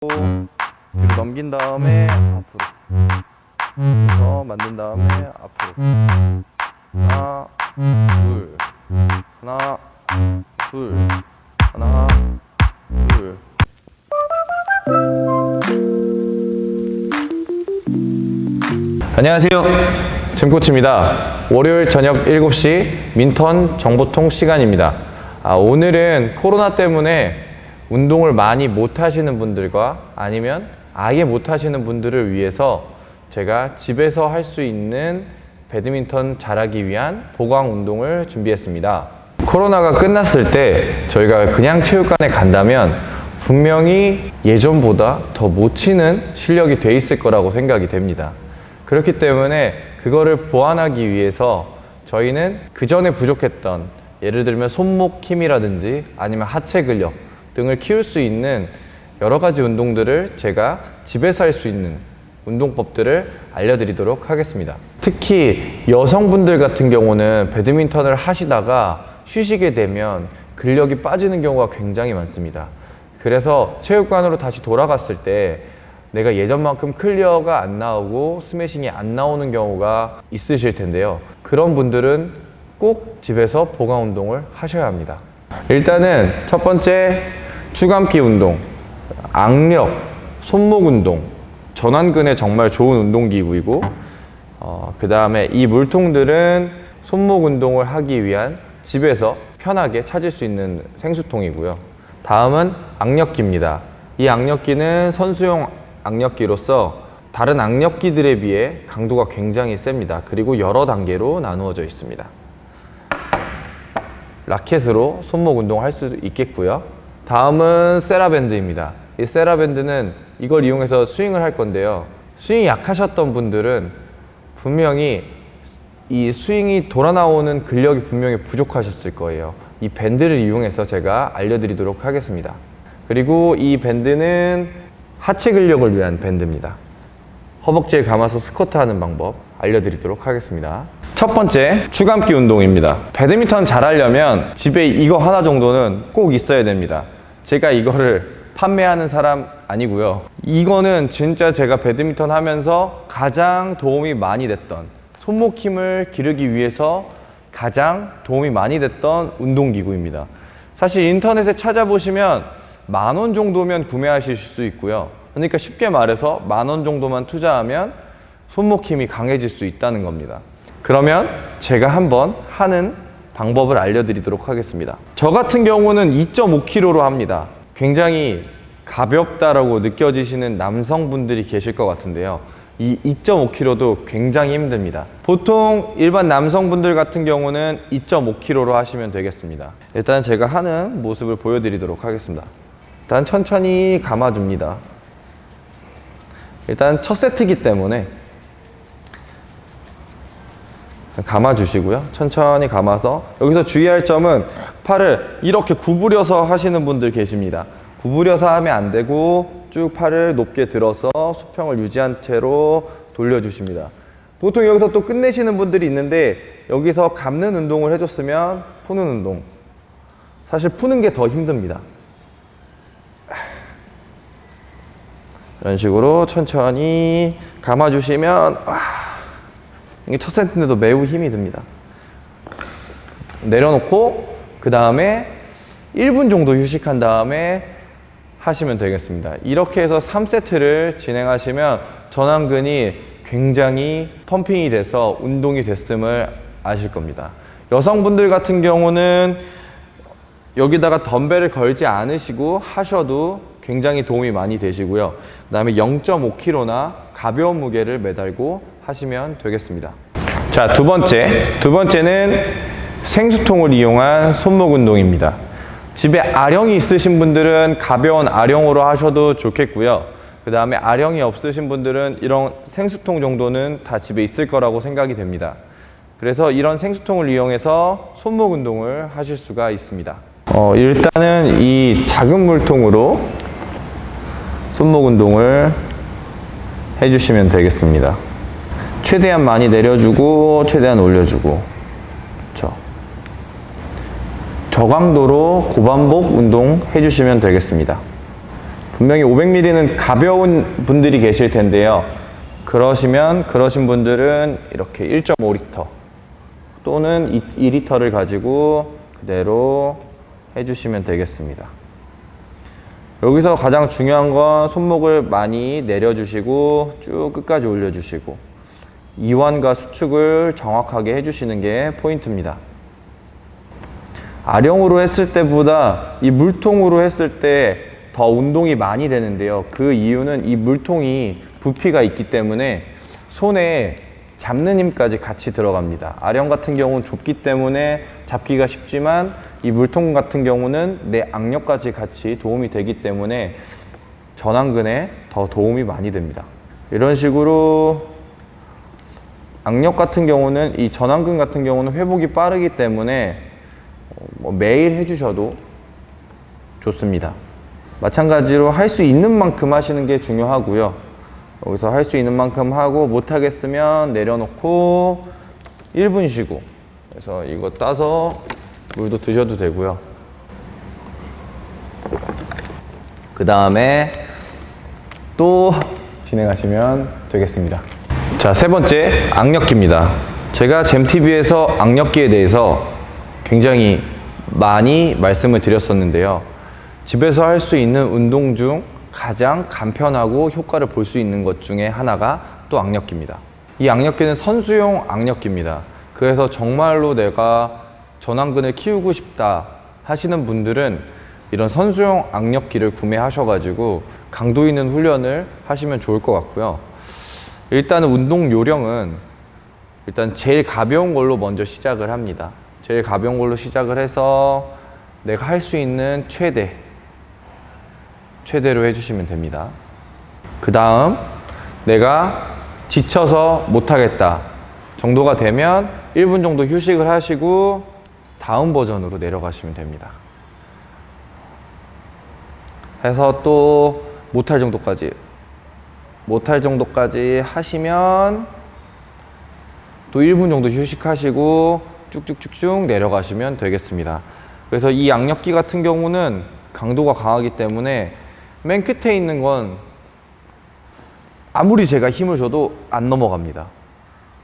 뒤로 넘긴 다음에 앞으로 그래서 만든 다음에 앞으로 하나 둘 하나 둘 하나 둘. 안녕하세요, 잼코치입니다. 월요일 저녁 7시 민턴 정보통 시간입니다. 오늘은 코로나 때문에 운동을 많이 못 하시는 분들과 아니면 아예 못 하시는 분들을 위해서 제가 집에서 할 수 있는 배드민턴 잘하기 위한 보강 운동을 준비했습니다. 코로나가 끝났을 때 저희가 그냥 체육관에 간다면 분명히 예전보다 더 못 치는 실력이 돼 있을 거라고 생각이 됩니다. 그렇기 때문에 그거를 보완하기 위해서 저희는 그 전에 부족했던, 예를 들면 손목 힘이라든지 아니면 하체 근력 등을 키울 수 있는 여러 가지 운동들을 제가 집에서 할 수 있는 운동법들을 알려드리도록 하겠습니다. 특히 여성분들 같은 경우는 배드민턴을 하시다가 쉬시게 되면 근력이 빠지는 경우가 굉장히 많습니다. 그래서 체육관으로 다시 돌아갔을 때 내가 예전만큼 클리어가 안 나오고 스매싱이 안 나오는 경우가 있으실 텐데요. 그런 분들은 꼭 집에서 보강 운동을 하셔야 합니다. 일단은 첫 번째, 추감기 운동, 악력, 손목 운동, 전완근에 정말 좋은 운동기구이고, 그 다음에 이 물통들은 손목 운동을 하기 위한 집에서 편하게 찾을 수 있는 생수통이고요. 다음은 악력기입니다. 이 악력기는 선수용 악력기로서 다른 악력기들에 비해 강도가 굉장히 셉니다. 그리고 여러 단계로 나누어져 있습니다. 라켓으로 손목 운동을 할 수 있겠고요. 다음은 세라밴드입니다. 이 세라밴드는 이걸 이용해서 스윙을 할 건데요. 스윙이 약하셨던 분들은 분명히 이 스윙이 돌아 나오는 근력이 분명히 부족하셨을 거예요. 이 밴드를 이용해서 제가 알려드리도록 하겠습니다. 그리고 이 밴드는 하체 근력을 위한 밴드입니다. 허벅지에 감아서 스쿼트 하는 방법 알려드리도록 하겠습니다. 첫 번째, 추감기 운동입니다. 배드민턴 잘하려면 집에 이거 하나 정도는 꼭 있어야 됩니다. 제가 이거를 판매하는 사람 아니고요. 이거는 진짜 제가 배드민턴 하면서 가장 도움이 많이 됐던, 손목 힘을 기르기 위해서 가장 도움이 많이 됐던 운동기구입니다. 사실 인터넷에 찾아보시면 10,000원 정도면 구매하실 수 있고요. 그러니까 쉽게 말해서 10,000원 정도만 투자하면 손목 힘이 강해질 수 있다는 겁니다. 그러면 제가 한번 하는 방법을 알려드리도록 하겠습니다. 저 같은 경우는 2.5kg로 합니다. 굉장히 가볍다라고 느껴지시는 남성분들이 계실 것 같은데요. 이 2.5kg도 굉장히 힘듭니다. 보통 일반 남성분들 같은 경우는 2.5kg로 하시면 되겠습니다. 일단 제가 하는 모습을 보여드리도록 하겠습니다. 일단 천천히 감아줍니다. 일단 첫 세트이기 때문에 감아주시고요. 천천히 감아서, 여기서 주의할 점은 팔을 이렇게 구부려서 하시는 분들 계십니다. 구부려서 하면 안 되고 쭉 팔을 높게 들어서 수평을 유지한 채로 돌려주십니다. 보통 여기서 또 끝내시는 분들이 있는데, 여기서 감는 운동을 해줬으면 푸는 운동, 사실 푸는 게 더 힘듭니다. 이런 식으로 천천히 감아주시면 이게 첫 세트인데도 매우 힘이 듭니다. 내려놓고 그 다음에 1분 정도 휴식한 다음에 하시면 되겠습니다. 이렇게 해서 3세트를 진행하시면 전완근이 굉장히 펌핑이 돼서 운동이 됐음을 아실 겁니다. 여성분들 같은 경우는 여기다가 덤벨을 걸지 않으시고 하셔도 굉장히 도움이 많이 되시고요. 그 다음에 0.5kg나 가벼운 무게를 매달고 하시면 되겠습니다. 자, 두 번째는 생수통을 이용한 손목 운동입니다. 집에 아령이 있으신 분들은 가벼운 아령으로 하셔도 좋겠고요. 그 다음에 아령이 없으신 분들은 이런 생수통 정도는 다 집에 있을 거라고 생각이 됩니다. 그래서 이런 생수통을 이용해서 손목 운동을 하실 수가 있습니다. 일단은 이 작은 물통으로 손목 운동을 해주시면 되겠습니다. 최대한 많이 내려주고 최대한 올려주고, 그렇죠. 저강도로 고반복 운동 해주시면 되겠습니다. 분명히 500ml는 가벼운 분들이 계실 텐데요. 그러신 분들은 이렇게 1.5리터 또는 2리터를 가지고 그대로 해주시면 되겠습니다. 여기서 가장 중요한 건 손목을 많이 내려주시고 쭉 끝까지 올려주시고 이완과 수축을 정확하게 해주시는 게 포인트입니다. 아령으로 했을 때보다 이 물통으로 했을 때 더 운동이 많이 되는데요. 그 이유는 이 물통이 부피가 있기 때문에 손에 잡는 힘까지 같이 들어갑니다. 아령 같은 경우는 좁기 때문에 잡기가 쉽지만 이 물통 같은 경우는 내 악력까지 같이 도움이 되기 때문에 전완근에 더 도움이 많이 됩니다. 이런 식으로 악력 같은 경우는 이 전완근 같은 경우는 회복이 빠르기 때문에 매일 해주셔도 좋습니다. 마찬가지로 할 수 있는 만큼 하시는 게 중요하고요. 여기서 할 수 있는 만큼 하고 못하겠으면 내려놓고 1분 쉬고, 그래서 이거 따서 물도 드셔도 되고요. 그 다음에 또 진행하시면 되겠습니다. 자, 세 번째, 악력기입니다. 제가 잼TV에서 악력기에 대해서 굉장히 많이 말씀을 드렸었는데요. 집에서 할 수 있는 운동 중 가장 간편하고 효과를 볼 수 있는 것 중에 하나가 또 악력기입니다. 이 악력기는 선수용 악력기입니다. 그래서 정말로 내가 전완근을 키우고 싶다 하시는 분들은 이런 선수용 악력기를 구매하셔가지고 강도 있는 훈련을 하시면 좋을 것 같고요. 일단은 운동 요령은 일단 제일 가벼운 걸로 먼저 시작을 합니다. 제일 가벼운 걸로 시작을 해서 내가 할 수 있는 최대로 해주시면 됩니다. 그 다음 내가 지쳐서 못하겠다 정도가 되면 1분 정도 휴식을 하시고 다음 버전으로 내려가시면 됩니다. 해서 또 못할 정도까지 하시면 또 1분 정도 휴식하시고 쭉쭉쭉쭉 내려가시면 되겠습니다. 그래서 이 악력기 같은 경우는 강도가 강하기 때문에 맨 끝에 있는 건 아무리 제가 힘을 줘도 안 넘어갑니다.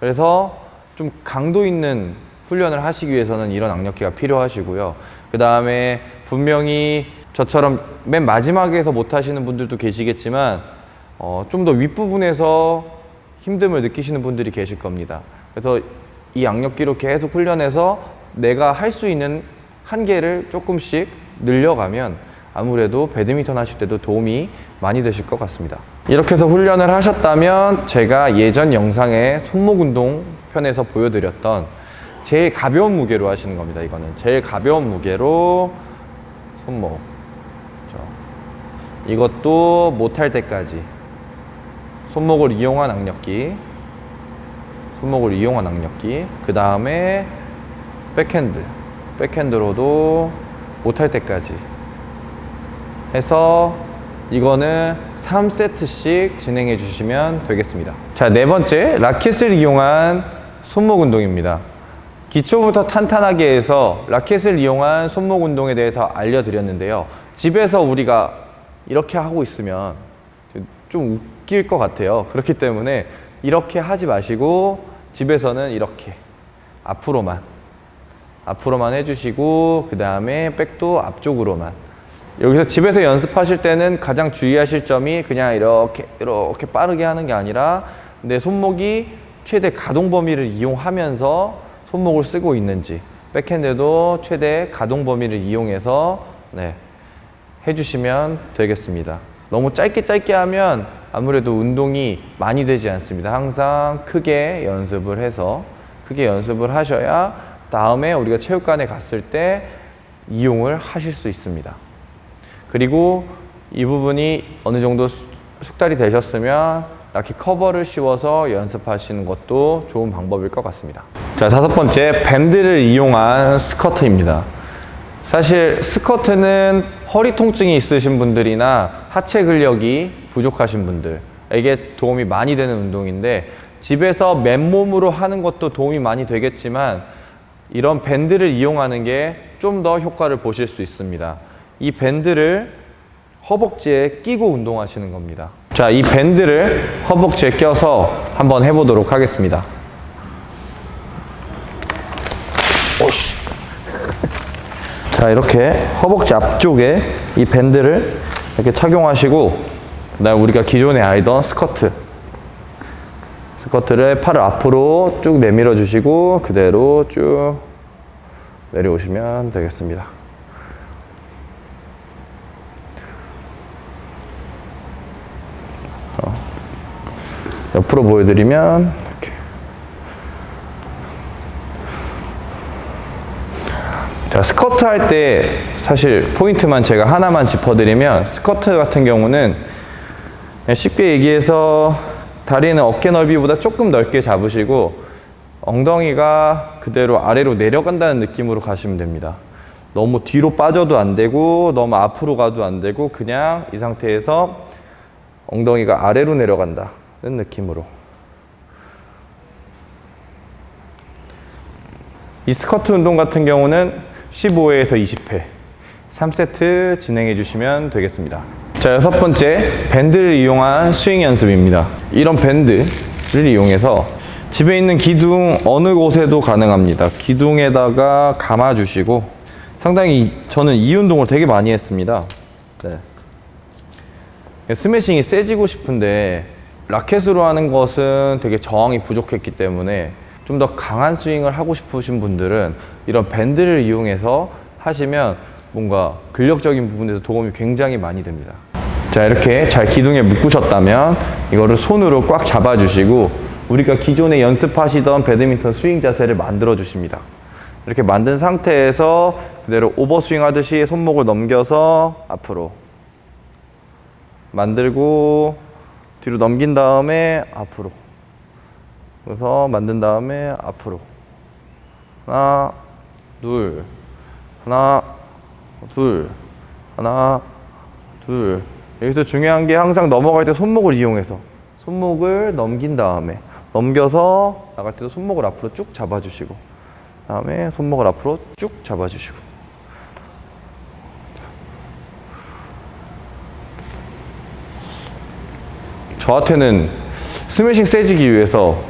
그래서 좀 강도 있는 훈련을 하시기 위해서는 이런 악력기가 필요하시고요. 그 다음에 분명히 저처럼 맨 마지막에서 못 하시는 분들도 계시겠지만 좀 더 윗부분에서 힘듦을 느끼시는 분들이 계실 겁니다. 그래서 이 악력기로 계속 훈련해서 내가 할 수 있는 한계를 조금씩 늘려가면 아무래도 배드민턴 하실 때도 도움이 많이 되실 것 같습니다. 이렇게 해서 훈련을 하셨다면 제가 예전 영상에 손목 운동 편에서 보여드렸던 제일 가벼운 무게로 하시는 겁니다. 이거는 제일 가벼운 무게로 손목, 그렇죠? 이것도 못할 때까지 손목을 이용한 악력기, 그 다음에 백핸드로도 못할 때까지 해서 이거는 3세트씩 진행해 주시면 되겠습니다. 자, 네 번째, 라켓을 이용한 손목 운동입니다. 기초부터 탄탄하게 해서 라켓을 이용한 손목 운동에 대해서 알려드렸는데요. 집에서 우리가 이렇게 하고 있으면 좀 웃길 것 같아요. 그렇기 때문에 이렇게 하지 마시고 집에서는 이렇게 앞으로만 해주시고 그 다음에 백도 앞쪽으로만. 여기서 집에서 연습하실 때는 가장 주의하실 점이 그냥 이렇게 빠르게 하는 게 아니라 내 손목이 최대 가동 범위를 이용하면서 손목을 쓰고 있는지, 백핸드도 최대 가동 범위를 이용해서 해주시면 되겠습니다. 너무 짧게 하면 아무래도 운동이 많이 되지 않습니다. 항상 크게 연습을 하셔야 다음에 우리가 체육관에 갔을 때 이용을 하실 수 있습니다. 그리고 이 부분이 어느 정도 숙달이 되셨으면 라켓 커버를 씌워서 연습하시는 것도 좋은 방법일 것 같습니다. 자, 다섯 번째, 밴드를 이용한 스쿼트입니다. 사실 스쿼트는 허리 통증이 있으신 분들이나 하체 근력이 부족하신 분들에게 도움이 많이 되는 운동인데, 집에서 맨몸으로 하는 것도 도움이 많이 되겠지만 이런 밴드를 이용하는 게 좀 더 효과를 보실 수 있습니다. 이 밴드를 허벅지에 끼고 운동하시는 겁니다. 자, 이 밴드를 허벅지에 껴서 한번 해보도록 하겠습니다. 오씨. 자, 이렇게 허벅지 앞쪽에 이 밴드를 이렇게 착용하시고, 그다음에 우리가 기존에 알던 스쿼트를 팔을 앞으로 쭉 내밀어 주시고 그대로 쭉 내려오시면 되겠습니다. 옆으로 보여드리면 이렇게. 자, 스쿼트 할 때 사실 포인트만 제가 하나만 짚어드리면, 스쿼트 같은 경우는 쉽게 얘기해서 다리는 어깨 넓이보다 조금 넓게 잡으시고 엉덩이가 그대로 아래로 내려간다는 느낌으로 가시면 됩니다. 너무 뒤로 빠져도 안 되고 너무 앞으로 가도 안 되고 그냥 이 상태에서 엉덩이가 아래로 내려간다는 느낌으로. 이 스쿼트 운동 같은 경우는 15회에서 20회 3세트 진행해 주시면 되겠습니다. 자, 6번째, 밴드를 이용한 스윙 연습입니다. 이런 밴드를 이용해서 집에 있는 기둥 어느 곳에도 가능합니다. 기둥에다가 감아주시고, 상당히 저는 이 운동을 되게 많이 했습니다. 네. 스매싱이 세지고 싶은데 라켓으로 하는 것은 되게 저항이 부족했기 때문에 좀 더 강한 스윙을 하고 싶으신 분들은 이런 밴드를 이용해서 하시면 뭔가 근력적인 부분에서 도움이 굉장히 많이 됩니다. 자, 이렇게 잘 기둥에 묶으셨다면 이거를 손으로 꽉 잡아주시고 우리가 기존에 연습하시던 배드민턴 스윙 자세를 만들어 주십니다. 이렇게 만든 상태에서 그대로 오버스윙 하듯이 손목을 넘겨서 앞으로 만들고 뒤로 넘긴 다음에 앞으로, 그래서 만든 다음에 앞으로 하나 둘 하나 둘 하나 둘. 여기서 중요한 게 항상 넘어갈 때 손목을 이용해서 손목을 넘긴 다음에 넘겨서 나갈 때도 손목을 앞으로 쭉 잡아주시고 다음에 손목을 앞으로 쭉 잡아주시고. 저한테는 스매싱 세지기 위해서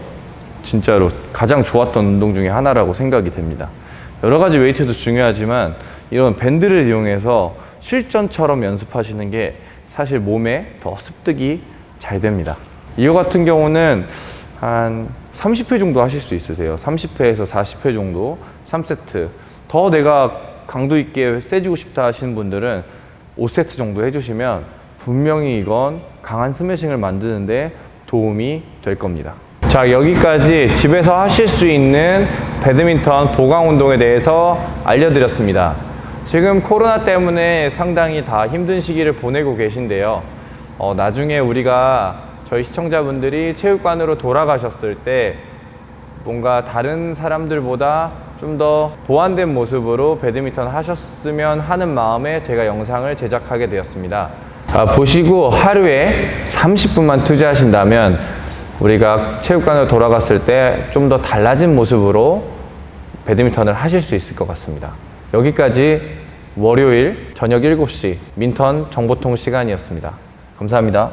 진짜로 가장 좋았던 운동 중에 하나라고 생각이 됩니다. 여러 가지 웨이트도 중요하지만 이런 밴드를 이용해서 실전처럼 연습하시는 게 사실 몸에 더 습득이 잘 됩니다. 이거 같은 경우는 한 30회 정도 하실 수 있으세요. 30회에서 40회 정도 3세트. 더 내가 강도 있게 세지고 싶다 하시는 분들은 5세트 정도 해주시면 분명히 이건 강한 스매싱을 만드는데 도움이 될 겁니다. 자, 여기까지 집에서 하실 수 있는 배드민턴 보강 운동에 대해서 알려드렸습니다. 지금 코로나 때문에 상당히 다 힘든 시기를 보내고 계신데요. 나중에 우리가 저희 시청자분들이 체육관으로 돌아가셨을 때 뭔가 다른 사람들보다 좀 더 보완된 모습으로 배드민턴 하셨으면 하는 마음에 제가 영상을 제작하게 되었습니다. 보시고 하루에 30분만 투자하신다면 우리가 체육관으로 돌아갔을 때 좀 더 달라진 모습으로 배드민턴을 하실 수 있을 것 같습니다. 여기까지 월요일 저녁 7시 민턴 정보통 시간이었습니다. 감사합니다.